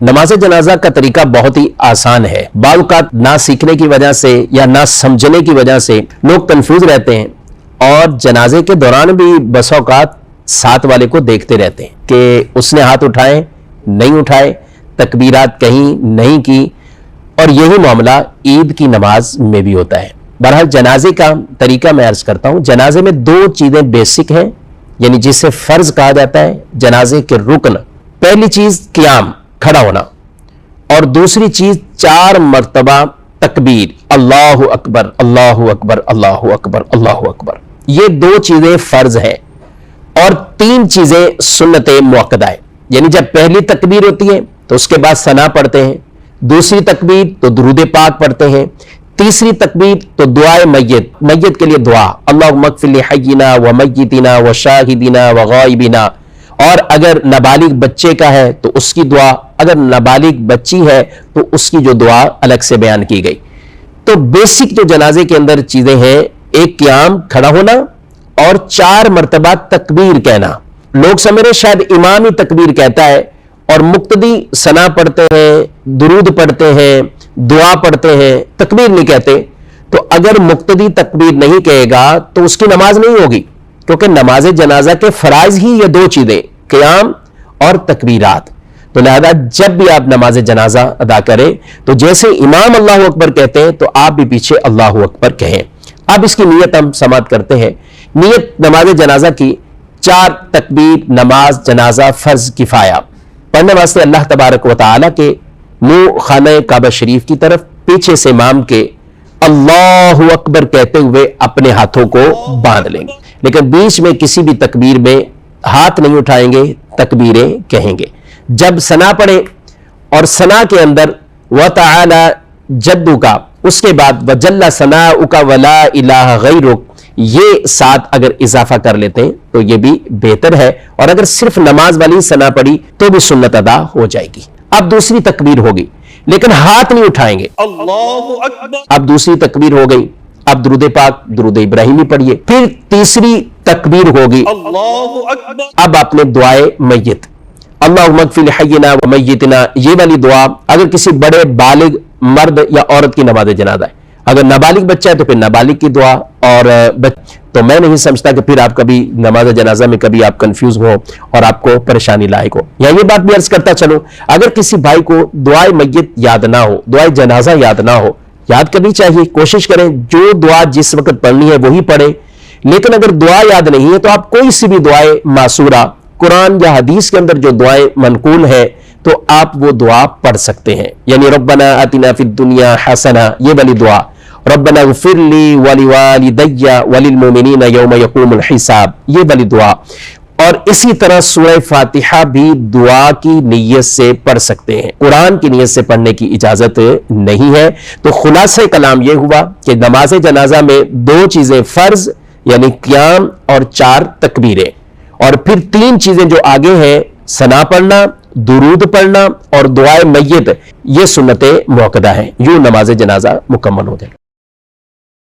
नमाज जनाजा का तरीका बहुत ही आसान है। बाज़ औक़ात ना सीखने की वजह से या ना समझने की वजह से लोग कंफ्यूज रहते हैं और जनाजे के दौरान भी बस औक़ात साथ वाले को देखते रहते हैं कि उसने हाथ उठाए नहीं उठाए, तकबीरात कहीं नहीं की, और यही मामला ईद की नमाज में भी होता है। बहरहाल जनाजे का तरीका मैं अर्ज करता हूं। जनाजे में दो चीजें बेसिक हैं, यानी जिसे फर्ज कहा जाता है, जनाजे के रुकन। पहली चीज क़ियाम, खड़ा होना, और दूसरी चीज 4 मर्तबा तकबीर, अल्लाहु अकबर अल्लाहु अकबर अल्लाहु अकबर अल्लाहु अकबर। ये 2 चीजें फर्ज है और 3 चीजें सुन्नत मुअक्कदा है। यानी जब पहली तकबीर होती है तो उसके बाद सना पढ़ते हैं, दूसरी तकबीर तो दुरूद पाक पढ़ते हैं, तीसरी तकबीर तो दुआए मय्यत, मय्यत के लिए दुआ, अल्लाहुम्मा अग़फ़िर ली हय्यिना व मय्यितिना व शाहिदिना व गायबिना। और अगर नाबालिग बच्चे का है तो उसकी दुआ, अगर नाबालिग बच्ची है तो उसकी जो दुआ अलग से बयान की गई। तो बेसिक जो जनाजे के अंदर चीजें हैं, एक क़ियाम, खड़ा होना, और 4 मर्तबा तकबीर कहना। लोग समझ रहे शायद इमाम ही तकबीर कहता है और मुक्तदी सना पढ़ते हैं, दुरूद पढ़ते हैं, दुआ पढ़ते हैं, तकबीर नहीं कहते। तो अगर मुक्तदी तकबीर नहीं कहेगा तो उसकी नमाज नहीं होगी, क्योंकि नमाज जनाजा के फराइज ही ये 2 चीजें, क़ियाम और तकबीरात। तो लिहाजा जब भी आप नमाज जनाजा अदा करें तो जैसे इमाम अल्लाहु अकबर कहते हैं तो आप भी पीछे अल्लाहु अकबर कहें। अब इसकी नीयत हम समाप्त करते हैं। नीयत नमाज जनाजा की 4 तकबीर, नमाज जनाजा फर्ज किफाया पढ़ने वास्ते अल्लाह तबारक व तआला के मुंह खाने काबा शरीफ की तरफ पीछे से इमाम के अल्लाहु अकबर कहते हुए अपने हाथों को बांध लेंगे, लेकिन बीच में किसी भी तकबीर में हाथ नहीं उठाएंगे, तकबीरें कहेंगे। जब सना पढ़े और सना के अंदर व तआला जद्दू का, उसके बाद वजल्ला सनाउका वला इलाहा गैरुक, ये 7 अगर इजाफा कर लेते हैं तो ये भी बेहतर है। और अगर सिर्फ नमाज वाली सना पड़ी तो भी सुन्नत अदा हो जाएगी। अब दूसरी तकबीर होगी, लेकिन हाथ नहीं उठाएंगे, अल्लाहु अकबर। अब दूसरी तकबीर हो गई, अब दुरूद पाक, दुरूद इब्राहिमी पढ़िए। फिर तीसरी तकबीर होगी, अल्लाहु अकबर। अब आपने दुआए मय्यत, अल्लाहुम्मा अग़फ़िर ली हय्यिना व मय्यितिना, ये वाली दुआ अगर किसी बड़े बालिग मर्द या औरत की नमाज जनाजा है। अगर नाबालिग बच्चा है तो फिर नाबालिग की दुआ, और तो मैं नहीं समझता कि फिर आप कभी नमाज जनाजा में कभी आप कंफ्यूज हो और आपको परेशानी लायक हो। या ये बात भी अर्ज करता चलो, अगर किसी भाई को दुआए मय्यत याद ना हो, दुआए जनाजा याद ना हो, याद करनी चाहिए। कोशिश करें जो दुआ जिस वक्त पढ़नी है वही पढ़े। लेकिन अगर दुआ याद नहीं है तो आप कोई सी भी दुआए मासूरा, कुरान या हदीस के अंदर जो दुआएं मनकूल है तो आप वो दुआ पढ़ सकते हैं। यानी रब्बना आतिना फिद दुनिया हसना, ये वाली दुआ, रब्बना इग़फ़िर ली वलिवालिदैया वलिल मुमिनीना यौम यक़ूमुल हिसाब, ये वाली दुआ। और इसी तरह सूरह फातिहा भी दुआ की नीयत से पढ़ सकते हैं, कुरान की नीयत से पढ़ने की इजाजत नहीं है। तो खुलासे कलाम यह हुआ कि नमाज जनाजा में 2 चीजें फर्ज, यानी क़ियाम और 4 तकबीरें, और फिर 3 चीजें जो आगे हैं, सना पढ़ना, दुरूद पढ़ना और दुआए मय्यत, ये सुन्नत मुअक्कदा है। यूं नमाज जनाजा मुकम्मल हो जाए।